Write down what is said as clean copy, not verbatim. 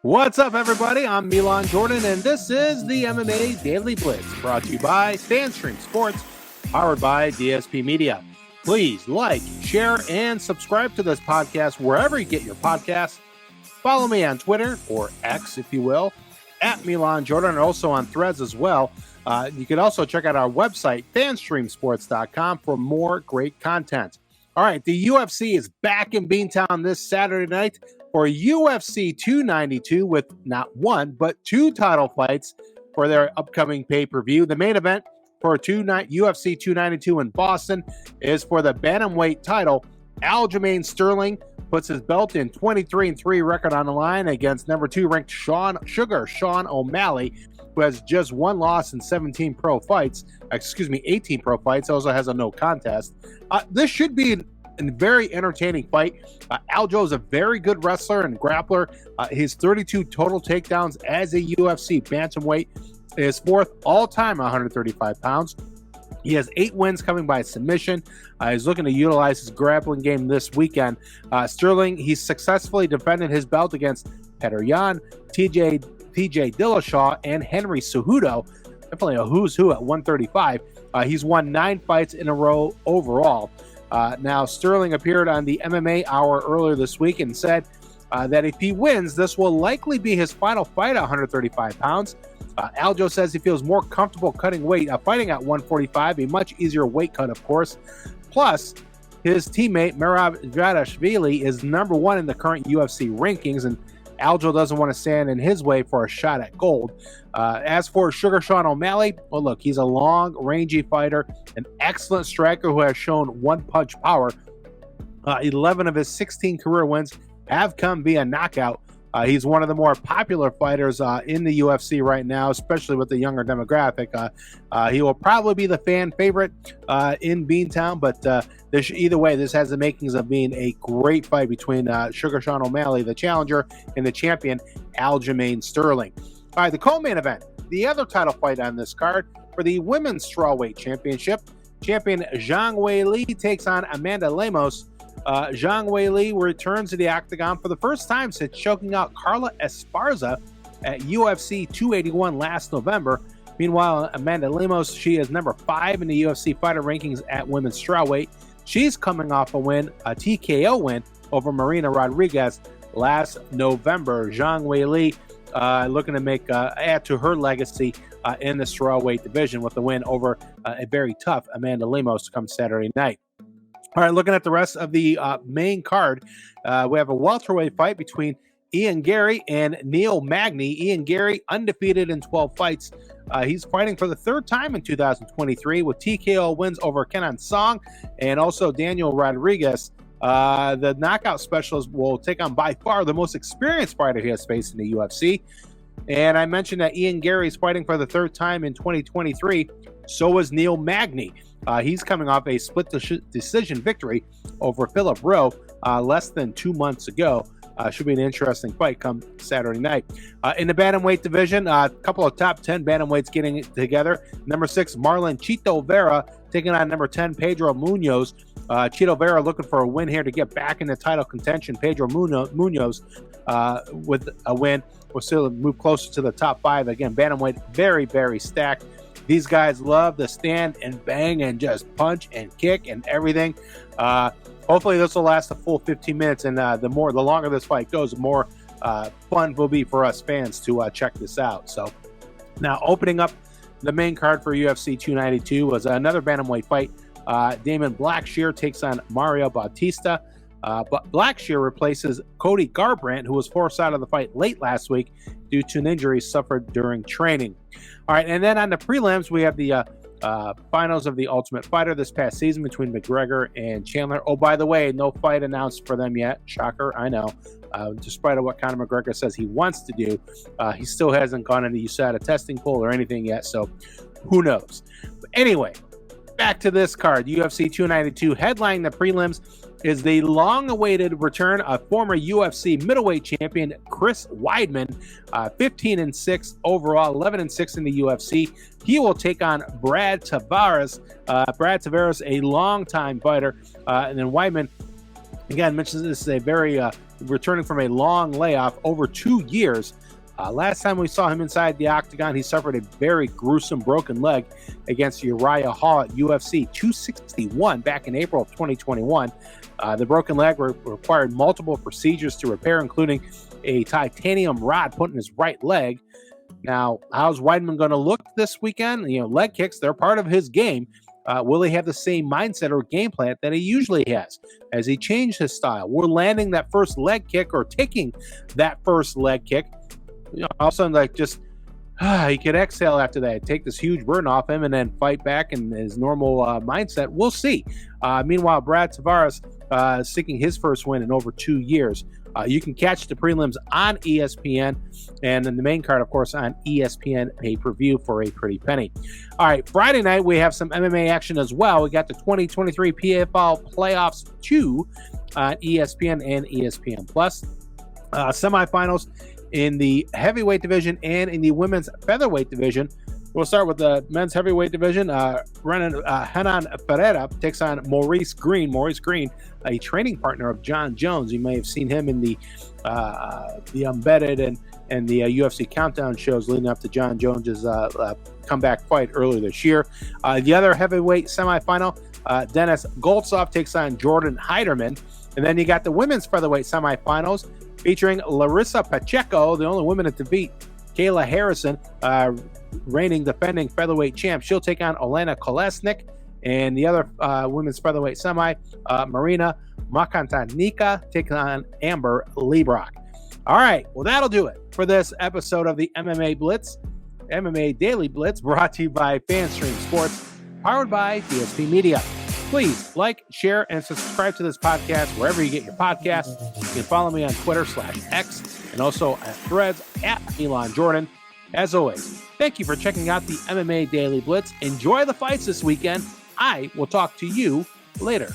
What's up, everybody? I'm Milan Jordan, and this is the MMA Daily Blitz, brought to you by FanStream Sports, powered by DSP Media. Please like, share, and subscribe to this podcast wherever you get your podcasts. Follow me on Twitter, or X, if you will, at Milan Jordan, and also on Threads as well. You can also check out our website, fanstreamsports.com, for more great content. All right, the UFC is back in Beantown this Saturday night for UFC 292 with not one, but two title fights for their upcoming pay-per-view. The main event for UFC 292 in Boston is for the bantamweight title. Aljamain Sterling puts his belt in 23-3 record on the line against number 2 ranked Sean O'Malley, who has just one loss in 18 pro fights, also has a no contest. This should be a very entertaining fight. Aljo is a very good wrestler and grappler. His 32 total takedowns as a UFC bantamweight is fourth all-time at 135 pounds. He has 8 wins coming by submission. He's looking to utilize his grappling game this weekend. Sterling, he's successfully defended his belt against Petr Yan, TJ Dillashaw, and Henry Cejudo. Definitely a who's who at 135. He's won 9 fights in a row overall. Now, Sterling appeared on the MMA Hour earlier this week and said that if he wins, this will likely be his final fight at 135 pounds. Aljo says he feels more comfortable cutting weight, fighting at 145, a much easier weight cut, of course. Plus, his teammate, Merab Dvalishvili, is number 1 in the current UFC rankings, and Aljo doesn't want to stand in his way for a shot at gold. As for Sugar Sean O'Malley, well, look, he's a long, rangy fighter, an excellent striker who has shown one-punch power. 11 of his 16 career wins have come via knockout. He's one of the more popular fighters in the UFC right now, especially with the younger demographic. He will probably be the fan favorite in Beantown, but either way, this has the makings of being a great fight between Sugar Sean O'Malley, the challenger, and the champion, Aljamain Sterling. All right, the co-main event, the other title fight on this card for the Women's Strawweight Championship. Champion Zhang Weili takes on Amanda Lemos. Zhang Weili returns to the octagon for the first time since choking out Carla Esparza at UFC 281 last November. Meanwhile, Amanda Lemos, she is number 5 in the UFC fighter rankings at women's strawweight. She's coming off a TKO win over Marina Rodriguez last November. Zhang Weili looking to add to her legacy in the strawweight division with the win over a very tough Amanda Lemos come Saturday night. All right, looking at the rest of the main card, we have a welterweight fight between Ian Gary and Neil Magny. Ian Gary, undefeated in 12 fights. He's fighting for the third time in 2023 with TKO wins over Kenan Song and also Daniel Rodriguez. The knockout specialist will take on by far the most experienced fighter he has faced in the UFC. And I mentioned that Ian Gary is fighting for the third time in 2023. So is Neil Magny. He's coming off a split decision victory over Philip Rowe less than 2 months ago. Should be an interesting fight come Saturday night. In the bantamweight division, a couple of top 10 bantamweights getting it together. Number 6, Marlon Chito Vera taking on number 10, Pedro Munoz. Chito Vera looking for a win here to get back into title contention. Pedro Munoz with a win will still move closer to the top 5. Again, bantamweight very, very stacked. These guys love to stand and bang and just punch and kick and everything. Hopefully this will last a full 15 minutes, and the longer this fight goes, the more fun will be for us fans to check this out. So now opening up the main card for UFC 292 was another bantamweight fight. Damon Blackshear takes on Mario Bautista. But Blackshear replaces Cody Garbrandt, who was forced out of the fight late last week due to an injury suffered during training. All right, and then on the prelims, we have the finals of the Ultimate Fighter this past season between McGregor and Chandler. Oh, by the way, no fight announced for them yet. Shocker, I know. Despite of what Conor McGregor says he wants to do, he still hasn't gone into USADA testing pool or anything yet, so who knows. But anyway, back to this card. UFC 292 headlining the prelims is the long-awaited return of former UFC middleweight champion Chris Weidman, 15-6 overall, 11-6 in the UFC. He will take on Brad Tavares. Brad Tavares, a longtime fighter, and then Weidman Again, mentions this is a very returning from a long layoff over 2 years. Last time we saw him inside the octagon, he suffered a very gruesome broken leg against Uriah Hall at UFC 261 back in April of 2021. The broken leg required multiple procedures to repair, including a titanium rod put in his right leg. Now, how's Weidman going to look this weekend? Leg kicks, they're part of his game. Will he have the same mindset or game plan that he usually has? Has he changed his style? We're landing that first leg kick or taking that first leg kick. All of a sudden, he could exhale after that, take this huge burden off him, and then fight back in his normal mindset. We'll see. Meanwhile, Brad Tavares seeking his first win in over 2 years. You can catch the prelims on ESPN, and then the main card, of course, on ESPN pay-per-view for a pretty penny. All right, Friday night, we have some MMA action as well. We got the 2023 PFL Playoffs 2 on ESPN and ESPN+. Semifinals in the heavyweight division and in the women's featherweight division. We'll start with the men's heavyweight division. Renan Ferreira takes on Maurice Green. Maurice Green, a training partner of John Jones. You may have seen him in the Embedded and the UFC Countdown shows leading up to John Jones's comeback fight earlier this year. The other heavyweight semifinal, Dennis Goltsov takes on Jordan Heiderman. And then you got the women's featherweight semifinals featuring Larissa Pacheco, the only woman to beat Kayla Harrison, reigning defending featherweight champ. She'll take on Olena Kolesnik. And the other women's featherweight semi, Marina Makantanika takes on Amber Leibrock. All right, well, that'll do it for this episode of the MMA Blitz, MMA Daily Blitz, brought to you by FanStream Sports, powered by DSP Media. Please like, share, and subscribe to this podcast wherever you get your podcasts. You can follow me on Twitter/X and also at Threads @Milan Jordan. As always, thank you for checking out the MMA Daily Blitz. Enjoy the fights this weekend. I will talk to you later.